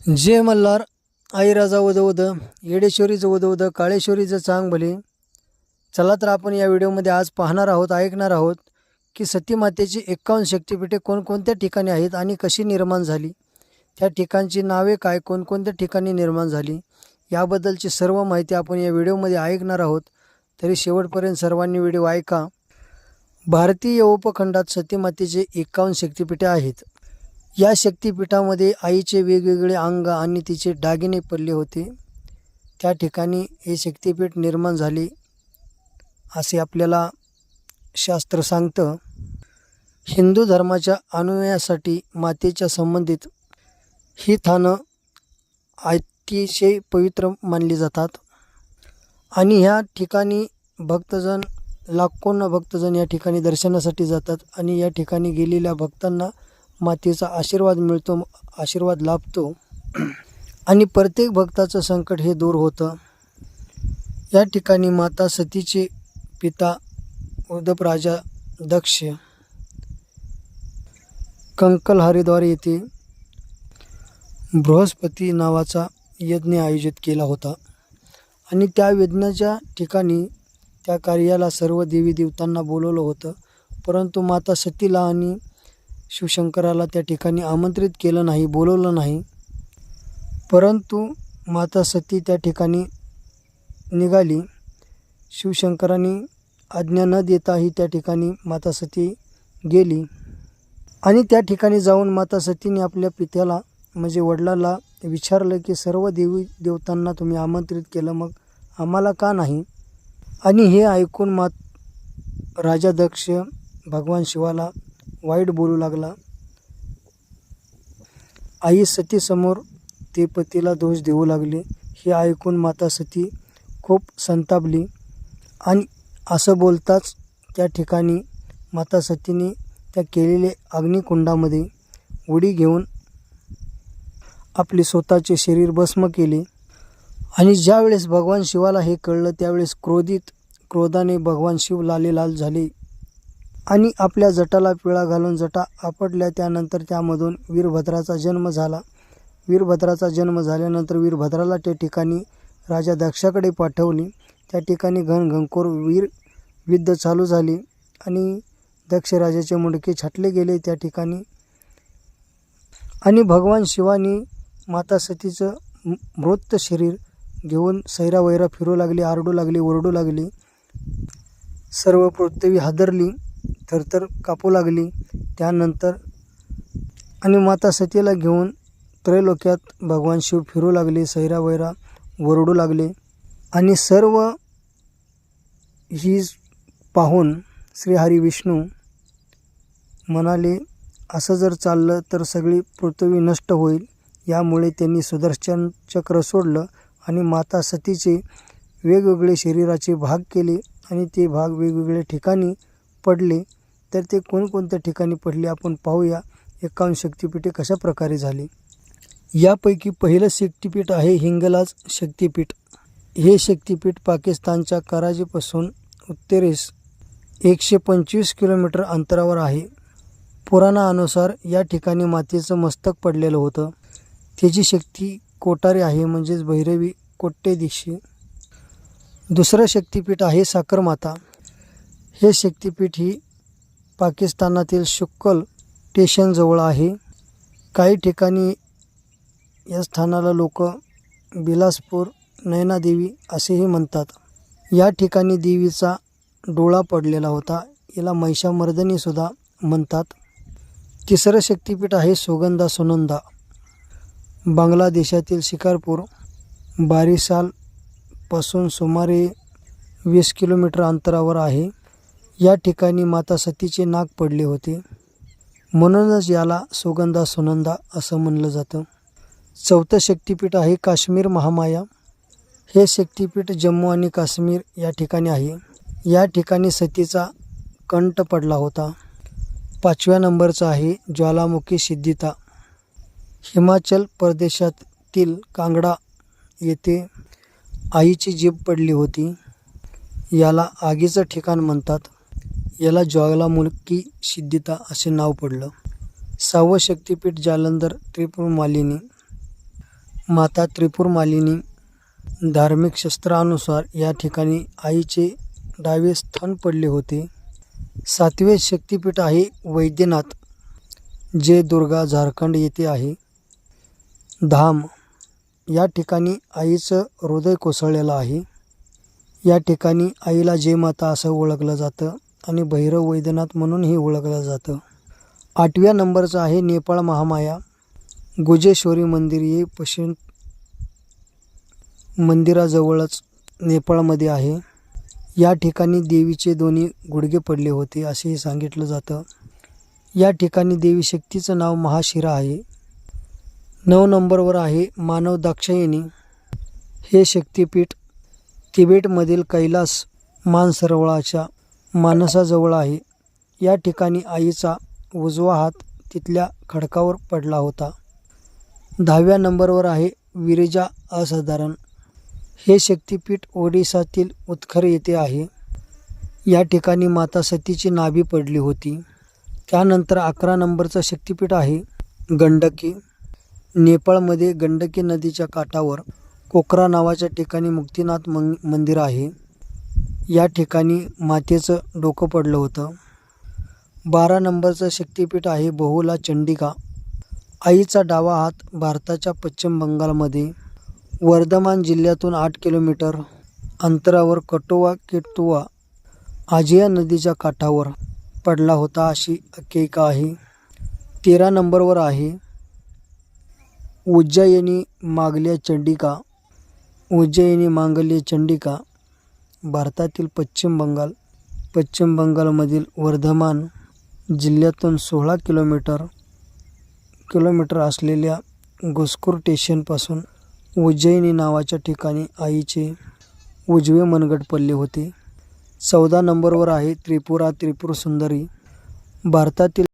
जय मल्हार. आई राजा वद वद, येडेश्वरीचं वद वद, काळेश्वरीचं चांग भले. चला तर आपण या व्हिडिओमध्ये आज पाहणार आहोत, ऐकणार आहोत की सती मातेची 51 शक्तिपीठे कोणकोणत्या ठिकाणी आहेत आणि कशी निर्माण झाली, त्या ठिकाणची नावे काय, कोणकोणत्या ठिकाणी निर्माण झाली, याबद्दलची सर्व माहिती आपण या व्हिडिओमध्ये ऐकणार आहोत. तरी शेवटपर्यंत सर्वांनी व्हिडिओ ऐका. भारतीय उपखंडात सती मातेचे 51 शक्तिपीठे आहेत. या शक्तिपीठामध्ये आईचे वेगवेगळे अंग आणि तिचे दागिने पडले होते. त्या ठिकाणी हे शक्तिपीठ निर्माण झाले असे आपल्याला शास्त्र सांगतं. हिंदू धर्माच्या अनुयायासाठी मातेच्या संबंधित ही स्थानं अतिशय पवित्र मानली जातात आणि ह्या ठिकाणी भक्तजन लाखोंना भक्तजन या ठिकाणी दर्शनासाठी जातात आणि या ठिकाणी गेलेल्या भक्तांना मातेचा आशीर्वाद मिळतो, आशीर्वाद लाभतो आणि प्रत्येक भक्ताचं संकट हे दूर होतं. या ठिकाणी माता सतीचे पिता उद्धव राजा दक्ष कंकलहारीद्वारे येथे बृहस्पती नावाचा यज्ञ आयोजित केला होता आणि त्या यज्ञाच्या ठिकाणी त्या कार्याला सर्व देवी देवतांना बोलवलं होतं. परंतु माता सतीला आणि शिवशंकराला त्या ठिकाणी आमंत्रित केलं नाही, बोलवलं नाही. परंतु माता सती त्या ठिकाणी निघाली. शिवशंकरांनी आज्ञा न देताही त्या ठिकाणी माता सती गेली आणि त्या ठिकाणी जाऊन माता सतीने आपल्या पित्याला म्हणजे वडिलाला विचारलं की सर्व देवी देवतांना तुम्ही आमंत्रित केलं, मग आम्हाला का नाही? आणि हे ऐकून राजा दक्ष भगवान शिवाला वाईट बोलू लागला. आई सतीसमोर ते पतीला दोष देऊ लागले. हे ऐकून माता सती खूप संतापली आणि असं बोलताच त्या ठिकाणी माता सतीने त्या केलेले अग्निकुंडामध्ये उडी घेऊन आपले स्वतःचे शरीर भस्म केले. आणि ज्यावेळेस भगवान शिवाला हे कळलं त्यावेळेस क्रोधाने भगवान शिव लाल झाले आणि आपल्या जटाला पिळा घालून जटा आपटल्या. त्यानंतर त्यामधून वीरभद्राचा जन्म झाला. वीरभद्राचा जन्म झाल्यानंतर वीरभद्राला त्या ठिकाणी राजा दक्षाकडे पाठवले. त्या ठिकाणी घनघोर युद्ध चालू झाले आणि दक्ष राजाचे मुंडके छाटले गेले त्या ठिकाणी. आणि भगवान शिवानी माता सतीचं मृत शरीर घेऊन सैरावैरा फिरू लागले, आरडू लागले, ओरडू लागले. सर्व पृथ्वी हादरली, थरथर कापू लागली. त्यानंतर आणि माता सतीला घेऊन त्रैलोक्यात भगवान शिव फिरू लागले, सैरावैरा ओरडू लागले. आणि सर्व ही पाहून श्रीहरी विष्णू म्हणाले, असं जर चाललं तर सगळी पृथ्वी नष्ट होईल. यामुळे त्यांनी सुदर्शन चक्र सोडलं आणि माता सतीचे वेगवेगळे शरीराचे भाग केले आणि ते भाग वेगवेगळ्या ठिकाणी पडले. तर ते कोणकोणत्या ठिकाणी पडले आपण पाहूया. 51 शक्तिपीठे कशा प्रकारे झाली. यापैकी पहिलं शक्तिपीठ आहे हिंगलाज शक्तिपीठ. हे शक्तिपीठ पाकिस्तानच्या कराचीपासून उत्तरेस 125 किलोमीटर अंतरावर आहे. पुराणानुसार या ठिकाणी मातेचं मस्तक पडलेलं होतं. त्याची शक्ती कोटारे आहे, म्हणजेच भैरवी कोट्टेदिशी. दुसरं शक्तिपीठ आहे साकरमाता. हे शक्तिपीठ ही पाकिस्तानातील शुक्ल स्टेशनजवळ आहे. काही ठिकाणी या स्थानाला लोक बिलासपूर नैनादेवी असेही म्हणतात. या ठिकाणी देवीचा डोळा पडलेला होता. याला महिषामर्दिनीसुद्धा म्हणतात. तिसरं शक्तिपीठ आहे सुगंधा सुनंदा. बांगलादेशातील शिकारपूर बारिसालपासून सुमारे 20 किलोमीटर अंतरावर आहे. या ठिकाणी माता सतीचे नाग पडले होते, म्हणूनच याला सुगंधा सुनंदा असं म्हणलं जातं. चौथं शक्तिपीठ आहे काश्मीर महामाया. हे शक्तिपीठ जम्मू आणि काश्मीर या ठिकाणी आहे. या ठिकाणी सतीचा कंठ पडला होता. 5व्या नंबरचं आहे ज्वालामुखी सिद्धिता. हिमाचल प्रदेशातील कांगडा येथे आईची जीभ पडली होती. याला आगीचं ठिकाण म्हणतात. याला ज्वालामुखी सिद्धिता असे नाव पडलं. 6वं शक्तिपीठ जालंधर त्रिपुरमालिनी. माता त्रिपुर मालिनी धार्मिक शास्त्रानुसार या ठिकाणी आईचे डावे स्तन पडले होते. 7वे शक्तिपीठ आहे वैद्यनाथ, जे दुर्गा झारखंड येथे आहे. धाम या ठिकाणी आईचं हृदय कोसळलेलं आहे. या ठिकाणी आईला जय माता असं ओळखलं जातं आणि भैरव वैद्यनाथ म्हणूनही ओळखलं जातं. 8व्या नंबरचं आहे नेपाळ महामाया गुजेश्वरी मंदिर. हे पश्चिम मंदिराजवळच नेपाळमध्ये आहे. या ठिकाणी देवीचे दोन्ही गुडघे पडले होते असेही सांगितलं जातं. या ठिकाणी देवी शक्तीचं नाव महाशिरा आहे. 9 नंबरवर आहे मानव दाक्षायणी. हे शक्तिपीठ तिबेटमधील कैलास मानसरोवराच्या मानसाजवळ आहे. या ठिकाणी आईचा उजवा हात तिथल्या खडकावर पडला होता. 10व्या नंबरवर आहे विरजा असाधारण. हे शक्तिपीठ ओडिसातील उत्खर येथे आहे. या ठिकाणी माता सतीची नाभी पडली होती. त्यानंतर 11 नंबरचं शक्तिपीठ आहे गंडकी. नेपाळमध्ये गंडकी नदीच्या काठावर कोकरा नावाच्या ठिकाणी मुक्तिनाथ मंदिर आहे. या ठिकाणी मातेचं डोकं पडलं होतं. 12 नंबरचं शक्तिपीठ आहे बहुला चंडिका. आईचा डावा हात भारताच्या पश्चिम बंगालमध्ये वर्धमान जिल्ह्यातून 8 किलोमीटर अंतरावर कटोवा केटुवा आजिया नदीच्या काठावर पडला होता अशी आख्यायिका आहे. 13 नंबरवर आहे उज्जयिनी मांगल्य चंडिका. उज्जयिनी मांगल्य चंडिका भारतातील पश्चिम बंगालमधील वर्धमान जिल्ह्यातून 16 किलोमीटर असलेल्या घुसखोर स्टेशनपासून उज्जयिनी नावाच्या ठिकाणी आईचे उजवे मनगट पडले होते. 14 नंबरवर आहे त्रिपुरा सुंदरी. भारतातील